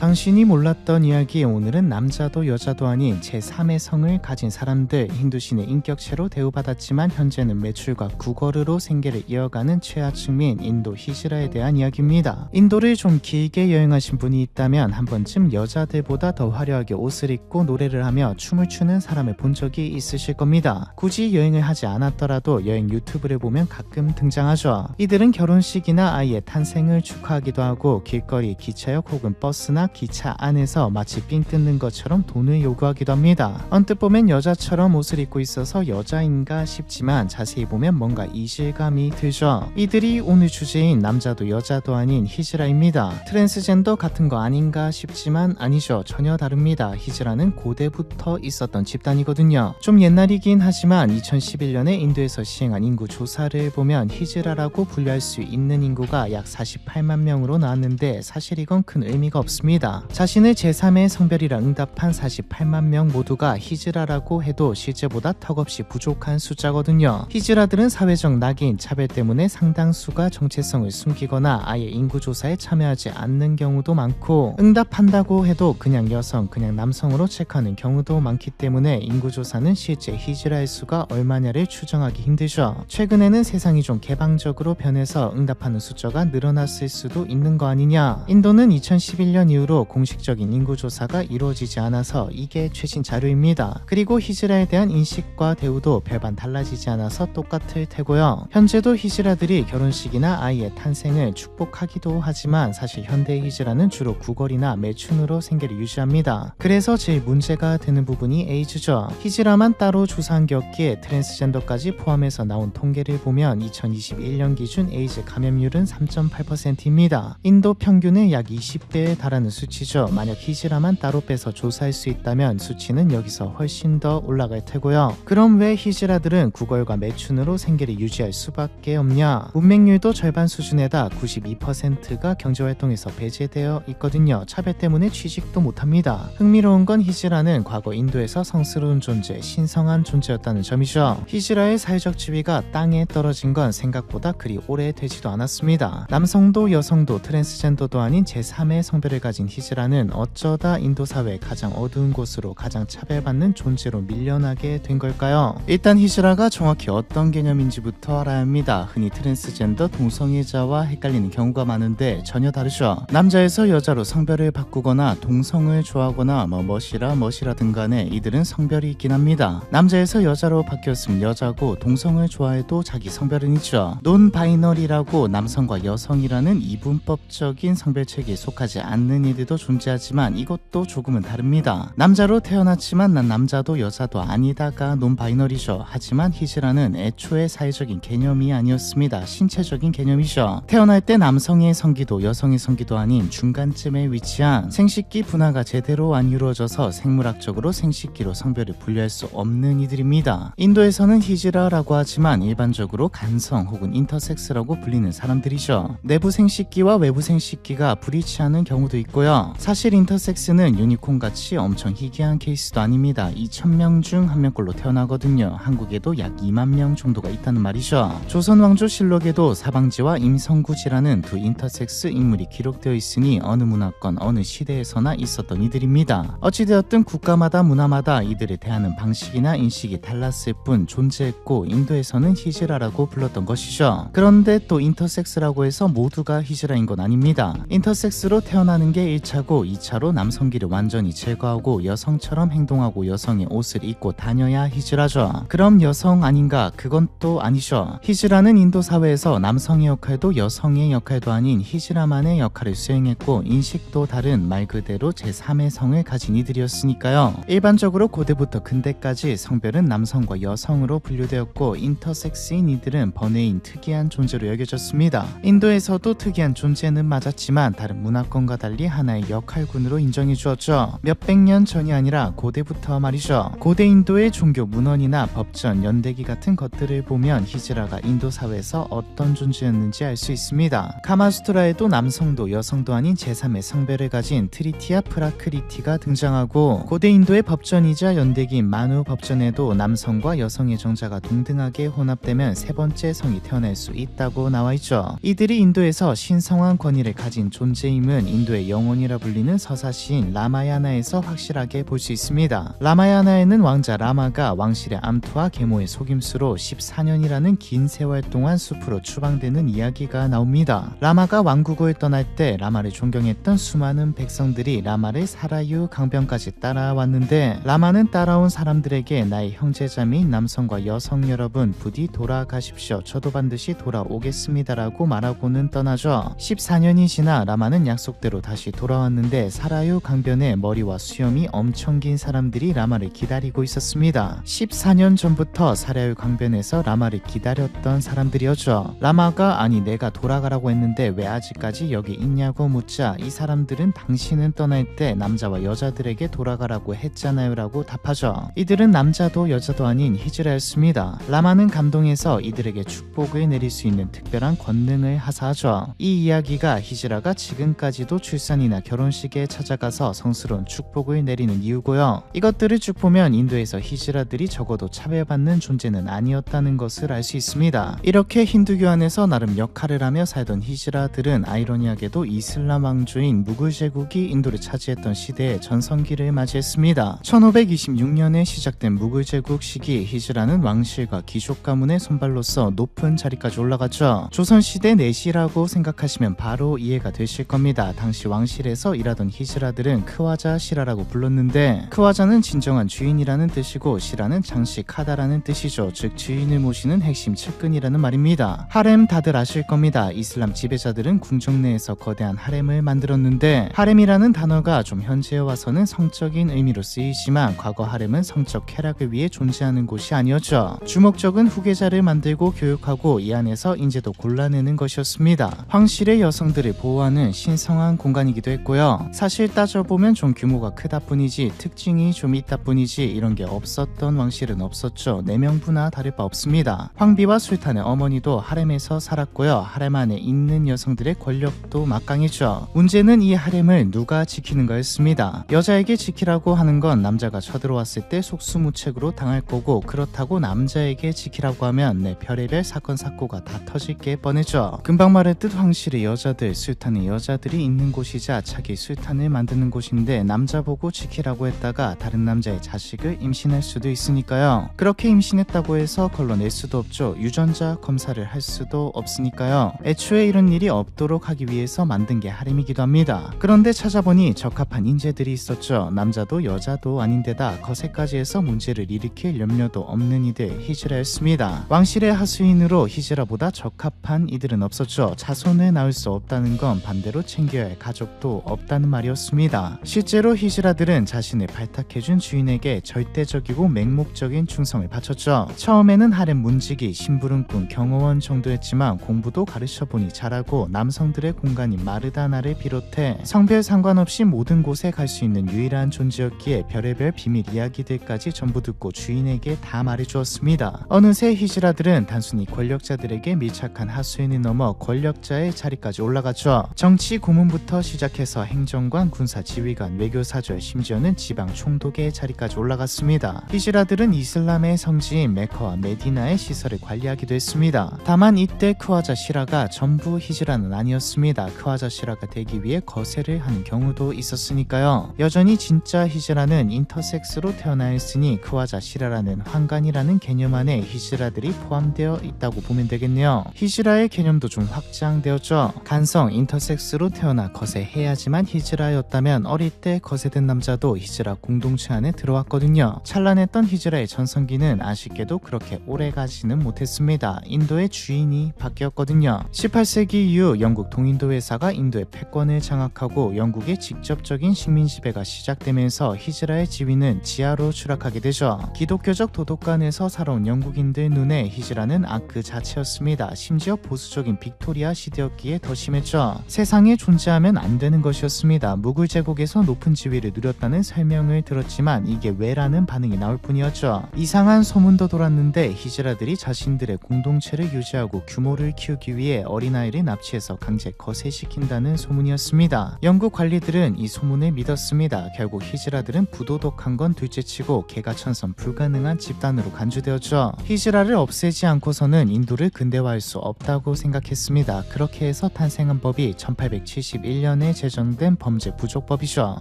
당신이 몰랐던 이야기. 오늘은 남자도 여자도 아닌 제3의 성을 가진 사람들, 힌두신의 인격체로 대우받았지만 현재는 매출과 구걸으로 생계를 이어가는 최하층민 인도 히즈라에 대한 이야기입니다. 인도를 좀 길게 여행하신 분이 있다면 한 번쯤 여자들보다 더 화려하게 옷을 입고 노래를 하며 춤을 추는 사람을 본 적이 있으실 겁니다. 굳이 여행을 하지 않았더라도 여행 유튜브를 보면 가끔 등장하죠. 이들은 결혼식이나 아이의 탄생을 축하하기도 하고 길거리 기차역 혹은 버스나 기차 안에서 마치 삥 뜯는 것처럼 돈을 요구하기도 합니다. 언뜻 보면 여자처럼 옷을 입고 있어서 여자인가 싶지만 자세히 보면 뭔가 이질감이 들죠. 이들이 오늘 주제인 남자도 여자도 아닌 히즈라입니다. 트랜스젠더 같은 거 아닌가 싶지만 아니죠. 전혀 다릅니다. 히즈라는 고대부터 있었던 집단이거든요. 좀 옛날이긴 하지만 2011년에 인도에서 시행한 인구 조사를 보면 히즈라라고 분류할 수 있는 인구가 약 48만 명으로 나왔는데 사실 이건 큰 의미가 없습니다. 자신을 제3의 성별이라 응답한 48만 명 모두가 히즈라라고 해도 실제보다 턱없이 부족한 숫자거든요. 히즈라들은 사회적 낙인, 차별 때문에 상당수가 정체성을 숨기거나 아예 인구조사에 참여하지 않는 경우도 많고 응답한다고 해도 그냥 여성, 그냥 남성으로 체크하는 경우도 많기 때문에 인구조사는 실제 히즈라의 수가 얼마냐를 추정하기 힘들죠. 최근에는 세상이 좀 개방적으로 변해서 응답하는 숫자가 늘어났을 수도 있는 거 아니냐. 인도는 2011년 이후로 공식적인 인구조사가 이루어지지 않아서 이게 최신 자료입니다. 그리고 히즈라에 대한 인식과 대우도 별반 달라지지 않아서 똑같을 테고요. 현재도 히즈라들이 결혼식이나 아이의 탄생을 축복하기도 하지만 사실 현대 히즈라는 주로 구걸이나 매춘으로 생계를 유지합니다. 그래서 제일 문제가 되는 부분이 에이즈죠. 히즈라만 따로 조사한 게 없기에 트랜스젠더까지 포함해서 나온 통계를 보면 2021년 기준 에이즈 감염률은 3.8%입니다. 인도 평균은 약 20대에 달하는 수치죠. 만약 히즈라만 따로 빼서 조사할 수 있다면 수치는 여기서 훨씬 더 올라갈 테고요. 그럼 왜 히즈라들은 구걸과 매춘으로 생계를 유지할 수밖에 없냐? 문맹률도 절반 수준에다 92%가 경제활동에서 배제되어 있거든요. 차별 때문에 취직도 못합니다. 흥미로운 건 히즈라는 과거 인도에서 성스러운 존재, 신성한 존재였다는 점이죠. 히즈라의 사회적 지위가 땅에 떨어진 건 생각보다 그리 오래되지도 않았습니다. 남성도 여성도 트랜스젠더도 아닌 제3의 성별을 가진 히즈라는 어쩌다 인도 사회의 가장 어두운 곳으로 가장 차별받는 존재로 밀려나게 된 걸까요? 일단 히즈라가 정확히 어떤 개념인지부터 알아야 합니다. 흔히 트랜스젠더 동성애자와 헷갈리는 경우가 많은데 전혀 다르죠. 남자에서 여자로 성별을 바꾸거나 동성을 좋아하거나 멋이라든 간에 이들은 성별이 있긴 합니다. 남자에서 여자로 바뀌었으면 여자고 동성을 좋아해도 자기 성별은 있죠. 논 바이너리라고 남성과 여성이라는 이분법적인 성별체계에 속하지 않는 이들도 존재하지만 이것도 조금은 다릅니다. 남자로 태어났지만 난 남자도 여자도 아니다가 논 바이너리죠. 하지만 히즈라는 애초에 사회적인 개념이 아니었습니다. 신체적인 개념이죠. 태어날 때 남성의 성기도 여성의 성기도 아닌 중간쯤에 위치한 생식기 분화가 제대로 안 이루어져서 생물학적으로 생식기로 성별을 분류할 수 없는 이들입니다. 인도에서는 히즈라라고 하지만 일반적으로 간성 혹은 인터섹스라고 불리는 사람들이죠. 내부 생식기와 외부 생식기가 불일치하는 경우도 있고요. 사실 인터섹스는 유니콘같이 엄청 희귀한 케이스도 아닙니다. 2,000명 중 1명꼴로 태어나거든요. 한국에도 약 2만 명 정도가 있다는 말이죠. 조선왕조실록에도 사방지와 임성구지라는 두 인터섹스 인물이 기록되어 있으니 어느 문화권 어느 시대에서나 있었던 이들입니다. 어찌되었든 국가마다 문화마다 이들을 대하는 방식이나 인식이 달랐을 뿐 존재했고 인도에서는 히즈라라고 불렀던 것이죠. 그런데 또 인터섹스라고 해서 모두가 히즈라인 건 아닙니다. 인터섹스로 태어나는 게 1차고 2차로 남성기를 완전히 제거하고 여성처럼 행동하고 여성의 옷을 입고 다녀야 히즈라죠. 그럼 여성 아닌가? 그건 또 아니죠. 히즈라는 인도 사회에서 남성의 역할도 여성의 역할도 아닌 히즈라만의 역할을 수행했고 인식도 다른 말 그대로 제3의 성을 가진 이들이었으니까요. 일반적으로 고대부터 근대까지 성별은 남성과 여성으로 분류되었고 인터섹스인 이들은 번외인 특이한 존재로 여겨졌습니다. 인도에서도 특이한 존재는 맞았지만 다른 문화권과 달리 하나의 역할군으로 인정해 주었죠. 몇백 년 전이 아니라 고대부터 말이죠. 고대 인도의 종교 문헌이나 법전, 연대기 같은 것들을 보면 히즈라가 인도 사회에서 어떤 존재였는지 알 수 있습니다. 카마수트라에도 남성도 여성도 아닌 제3의 성별을 가진 트리티아 프라크리티가 등장하고 고대 인도의 법전이자 연대기인 마누 법전에도 남성과 여성의 정자가 동등하게 혼합되면 세 번째 성이 태어날 수 있다고 나와있죠. 이들이 인도에서 신성한 권위를 가진 존재임은 인도의 영혼이 원이라 불리는 서사시인 라마야나에서 확실하게 볼 수 있습니다. 라마야나에는 왕자 라마가 왕실의 암투와 계모의 속임수로 14년이라는 긴 세월 동안 숲으로 추방되는 이야기가 나옵니다. 라마가 왕국을 떠날 때 라마를 존경했던 수많은 백성들이 라마를 사라유 강변까지 따라왔는데 라마는 따라온 사람들에게 나의 형제자매인 남성과 여성 여러분 부디 돌아가십시오. 저도 반드시 돌아오겠습니다라고 말하고는 떠나죠. 14년이 지나 라마는 약속대로 다시 돌아왔는데 사라유 강변에 머리와 수염이 엄청 긴 사람들이 라마를 기다리고 있었습니다. 14년 전부터 사라유 강변에서 라마를 기다렸던 사람들이었죠. 라마가 아니 내가 돌아가라고 했는데 왜 아직까지 여기 있냐고 묻자 이 사람들은 당신은 떠날 때 남자와 여자들에게 돌아가라고 했잖아요 라고 답하죠. 이들은 남자도 여자도 아닌 히즈라였습니다. 라마는 감동해서 이들에게 축복을 내릴 수 있는 특별한 권능을 하사하죠. 이 이야기가 히즈라가 지금까지도 출산이나 결혼식에 찾아가서 성스러운 축복을 내리는 이유고요. 이것들을 쭉 보면 인도에서 히즈라들이 적어도 차별받는 존재는 아니었다는 것을 알 수 있습니다. 이렇게 힌두교 안에서 나름 역할을 하며 살던 히즈라들은 아이러니하게도 이슬람 왕조인 무굴 제국이 인도를 차지했던 시대에 전성기를 맞이했습니다. 1526년에 시작된 무굴 제국 시기 히즈라는 왕실과 귀족 가문의 손발로서 높은 자리까지 올라갔죠. 조선시대 내시라고 생각하시면 바로 이해가 되실 겁니다. 당시 왕실에서 일하던 히즈라들은 크와자 시라라고 불렀는데 크와자는 진정한 주인이라는 뜻이고 시라는 장식하다라는 뜻이죠. 즉 주인을 모시는 핵심 측근이라는 말입니다. 하렘 다들 아실 겁니다. 이슬람 지배자들은 궁정 내에서 거대한 하렘을 만들었는데 하렘이라는 단어가 좀 현재에 와서는 성적인 의미로 쓰이지만 과거 하렘은 성적 쾌락을 위해 존재하는 곳이 아니었죠. 주목적인 후계자를 만들고 교육하고 이 안에서 인재도 골라내는 것이었습니다. 황실의 여성들을 보호하는 신성한 공간이기도 했고요. 사실 따져보면 좀 규모가 크다 뿐이지 특징이 좀 있다 뿐이지 이런 게 없었던 왕실은 없었죠. 내명부나 다를 바 없습니다. 황비와 술탄의 어머니도 하렘에서 살았고요. 하렘 안에 있는 여성들의 권력도 막강했죠. 문제는 이 하렘을 누가 지키는가였습니다. 여자에게 지키라고 하는 건 남자가 쳐들어왔을 때 속수무책으로 당할 거고 그렇다고 남자에게 지키라고 하면 내 별의별 사건 사고가 다 터질 게 뻔했죠. 금방 말했듯 황실의 여자들, 술탄의 여자들이 있는 곳이자 차기 술탄을 만드는 곳인데 남자 보고 지키라고 했다가 다른 남자의 자식을 임신할 수도 있으니까요. 그렇게 임신했다고 해서 걸러낼 수도 없죠. 유전자 검사를 할 수도 없으니까요. 애초에 이런 일이 없도록 하기 위해서 만든 게 하렘이기도 합니다. 그런데 찾아보니 적합한 인재들이 있었죠. 남자도 여자도 아닌데다 거세까지 해서 문제를 일으킬 염려도 없는 이들 히즈라였습니다. 왕실의 하수인으로 히즈라보다 적합한 이들은 없었죠. 자손을 낳을 수 없다는 건 반대로 챙겨야 할 가족도 없다는 말이었습니다. 실제로 히즈라들은 자신을 발탁해준 주인에게 절대적이고 맹목적인 충성을 바쳤죠. 처음에는 하렘 문지기, 심부름꾼, 경호원 정도였지만 공부도 가르쳐보니 잘하고 남성들의 공간인 마르다나를 비롯해 성별 상관없이 모든 곳에 갈 수 있는 유일한 존재였기에 별의별 비밀 이야기들까지 전부 듣고 주인에게 다 말해주었습니다. 어느새 히즈라들은 단순히 권력자들에게 밀착한 하수인을 넘어 권력자의 자리까지 올라갔죠. 정치 고문부터 시작해서 행정관, 군사 지휘관, 외교사절, 심지어는 지방 총독의 자리까지 올라갔습니다. 히즈라들은 이슬람의 성지인 메카와 메디나의 시설을 관리하기도 했습니다. 다만 이때 크와자 시라가 전부 히즈라는 아니었습니다. 크와자 시라가 되기 위해 거세를 하는 경우도 있었으니까요. 여전히 진짜 히즈라는 인터섹스로 태어나 있으니 크와자 시라라는 환관이라는 개념 안에 히즈라들이 포함되어 있다고 보면 되겠네요. 히즈라의 개념도 좀 확장되었죠. 간성 인터섹스로 태어나 거세해야지만 히즈라였다면 어릴 때 거세된 남자도 히즈라 공동체 안에 들어왔거든요. 찬란했던 히즈라의 전성기는 아쉽게도 그렇게 오래가지는 못했습니다. 인도의 주인이 바뀌었거든요. 18세기 이후 영국 동인도 회사가 인도의 패권을 장악하고 영국의 직접적인 식민 지배가 시작되면서 히즈라의 지위는 지하로 추락하게 되죠. 기독교적 도덕관에서 살아온 영국인들 눈에 히즈라는 악 그 자체였습니다. 심지어 보수적인 빅토리아 시대였기에 더 심했죠. 세상에 존재하면 안 되는 것이었습니다. 무굴 제국에서 높은 지위를 누렸다는 설명을 들었지만 이게 왜라는 반응이 나올 뿐이었죠. 이상한 소문도 돌았는데 히즈라들이 자신들의 공동체를 유지하고 규모를 키우기 위해 어린아이를 납치해서 강제 거세시킨다는 소문이었습니다. 영국 관리들은 이 소문을 믿었습니다. 결국 히즈라들은 부도덕한 건 둘째치고 개가천선 불가능한 집단으로 간주되었죠. 히즈라를 없애지 않고서는 인도를 근대화할 수 없다고 생각했습니다. 그렇게 해서 탄생한 법이 1871년에 제정된 범죄부족법이죠.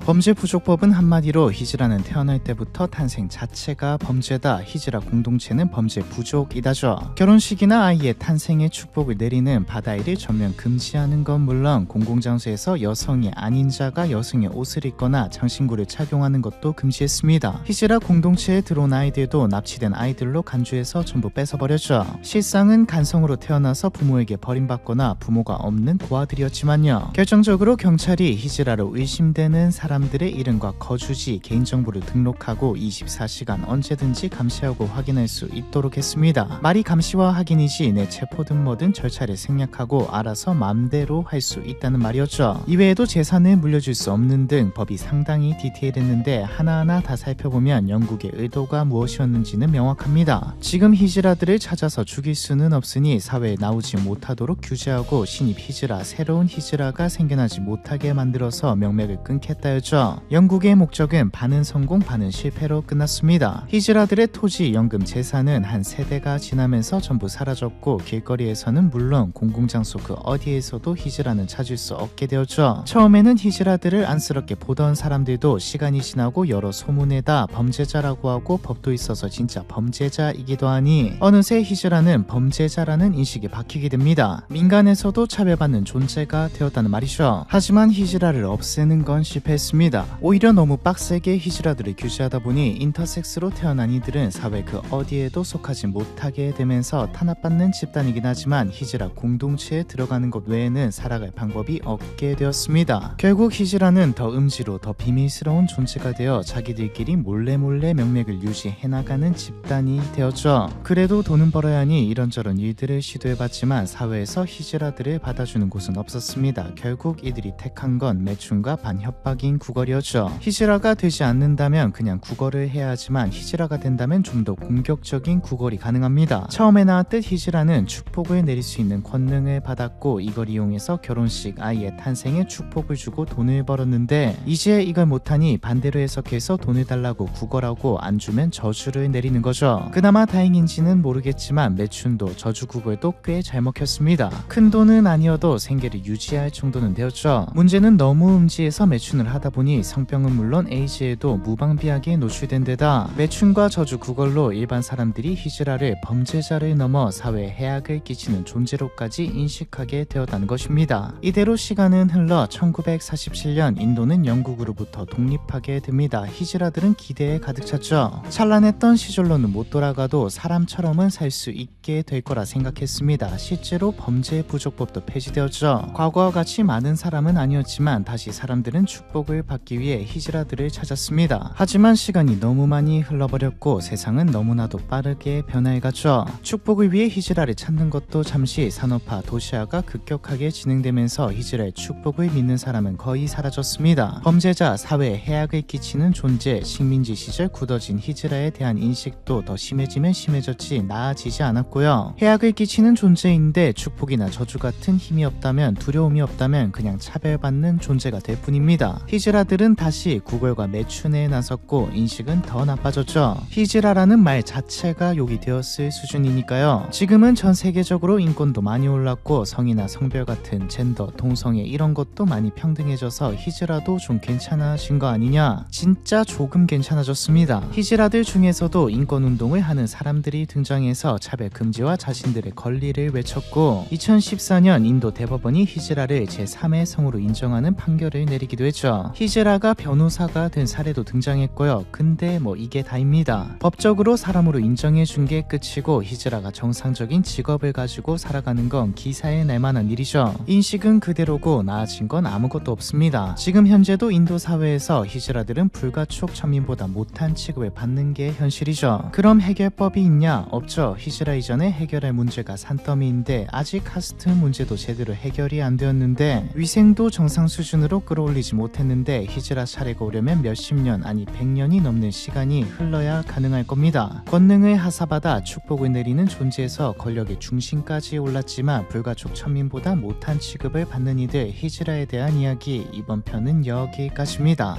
범죄부족법은 한마디로 히지라는 태어날 때부터 탄생 자체가 범죄다, 히지라 공동체는 범죄부족이다죠. 결혼식이나 아이의 탄생의 축복을 내리는 바다일을 전면 금지하는 건 물론 공공장소에서 여성이 아닌 자가 여성의 옷을 입거나 장신구를 착용하는 것도 금지했습니다. 히지라 공동체에 들어온 아이들도 납치된 아이들로 간주해서 전부 뺏어버렸죠. 실상은 간성으로 태어나서 부모에게 버림받거나 부모가 없는 고아들이었지만요. 결정적으로 경찰이 히지라로 의심되는 사람들의 이름과 거주지, 개인정보를 등록하고 24시간 언제든지 감시하고 확인할 수 있도록 했습니다. 말이 감시와 확인이지 내 체포든 뭐든 절차를 생략하고 알아서 맘대로 할 수 있다는 말이었죠. 이외에도 재산을 물려줄 수 없는 등 법이 상당히 디테일했는데 하나하나 다 살펴보면 영국의 의도가 무엇이었는지는 명확합니다. 지금 히지라들을 찾아서 죽일 수는 없으니 사회에 나오지 못하도록 규제하고 신입 히지라, 새로운 히지라가 생겨나지 못하게 만들어서 명맥을 끊겠다였죠. 영국의 목적은 반은 성공 반은 실패로 끝났습니다. 히지라들의 토지, 연금, 재산은 한 세대가 지나면서 전부 사라졌고 길거리에서는 물론 공공장소 그 어디에서도 히지라는 찾을 수 없게 되었죠. 처음에는 히지라들을 안쓰럽게 보던 사람들도 시간이 지나고 여러 소문에다 범죄자라고 하고 법도 있어서 진짜 범죄자이기도 하니 어느새 히지라는 범죄자라는 인식이 바뀌게 됩니다. 민간에서도 차별받는 존재가 되었다는 말이죠. 하지만 히지라를 없애는 건 실패했습니다. 오히려 너무 빡세게 히지라들을 규제하다 보니 인터섹스로 태어난 이들은 사회 그 어디에도 속하지 못하게 되면서 탄압받는 집단이긴 하지만 히지라 공동체에 들어가는 것 외에는 살아갈 방법이 없게 되었습니다. 결국 히지라는 더 음지로 더 비밀스러운 존재가 되어 자기들끼리 몰래 명맥을 유지해나가는 집단이 되었죠. 그래도 돈은 벌어야 하니 이런저런 일들을 시도해봤지만 사회에서 히지라들을 받아주는 곳은 없었습니다. 결국 이들이 택한 건 매춘과 반협박인 구걸이었죠. 히지라가 되지 않는다면 그냥 구걸을 해야 하지만 히지라가 된다면 좀 더 공격적인 구걸이 가능합니다. 처음에 나왔듯 히지라는 축복을 내릴 수 있는 권능을 받았고 이걸 이용해서 결혼식, 아이의 탄생에 축복을 주고 돈을 벌었는데 이제 이걸 못하니 반대로 해석해서 돈을 달라고 구걸하고 안 주면 저주를 내리는 거죠. 그나마 다행인지는 모르겠지만 매춘도 저주 구걸도 꽤 잘 먹혔습니다. 큰 돈은 아니어도 생계를 유지할 정도는 되었죠. 문제는 너무 음지에서 매춘을 하다 보니 성병은 물론 에이즈에도 무방비하게 노출된 데다 매춘과 저주 구걸로 일반 사람들이 히지라를 범죄자를 넘어 사회에 해악을 끼치는 존재로까지 인식하게 되었다는 것입니다. 이대로 시간은 흘러 1947년 인도는 영국으로부터 독립하게 됩니다. 히지라들은 기대에 가득 찼죠. 찬란했던 시절로는 못 돌아가도 사람처럼은 살 수 있게 될 거라 생각했습니다. 실제로 범죄부족법도 폐지되었죠. 과거와 같이 많은 사람은 아니었지만 다시 사람들은 축복을 받기 위해 히지라들을 찾았습니다. 하지만 시간이 너무 많이 흘러버렸고 세상은 너무나도 빠르게 변화해갔죠. 축복을 위해 히지라를 찾는 것도 잠시 산업화, 도시화가 급격하게 진행되면서 히지라의 축복을 믿는 사람은 거의 사라졌습니다. 범죄자, 사회에 해악을 끼치는 존재, 식민지 시절 굳어진 히지라에 대한 인식도 더 심해지면 심해졌지 나아지지 않았고요. 해악을 끼치는 존재인데 축복이나 저주 같은 힘이 없다면, 두려움이 없다면 그냥 차별받는 존재가 될 뿐입니다. 히지라들은 다시 구걸과 매춘에 나섰고 인식은 더 나빠졌죠. 히지라라는 말 자체가 욕이 되었을 수준이니까요. 지금은 전 세계적으로 인권도 많이 올랐고 성이나 성별 같은 젠더, 동성애 이런 것도 많이 평등해져서 히지라도 좀 괜찮아진 거 아니냐? 진짜 조금 괜찮아졌습니다. 히지라들 중에서도 인권운동을 하는 사람들이 등장해서 차별 금지와 자신들의 권리를 외쳤고 2014년 인도 대법원이 히지라를 제3의 성으로 인정하는 판결을 내리기도 했죠. 히지라가 변호사가 된 사례도 등장했고요. 근데 뭐 이게 다입니다. 법적으로 사람으로 인정해준 게 끝이고 히지라가 정상적인 직업을 가지고 살아가는 건 기사에 낼만한 일이죠. 인식은 그대로고 나아진 건 아무것도 없습니다. 지금 현재도 인도 사회에서 히지라들은 불가촉 천민보다 못한 취급을 받는 게 현실이죠. 그럼 해결법이 있냐? 없죠. 히지라 이전에 해결할 문제가 산더미인데 아직 카스트 문제도 제대로 해결이 안 되었는데 위생도 정상 수준으로 끌어올리지 못했는데 히지라 차례가 오려면 몇십 년 아니 100년이 넘는 시간이 흘러야 가능할 겁니다. 권능을 하사받아 축복을 내리는 존재에서 권력의 중심까지 올랐지만 불가촉 천민보다 못한 취급을 받는 이들 히지라에 대한 이야기 이번 편은 여기까지입니다.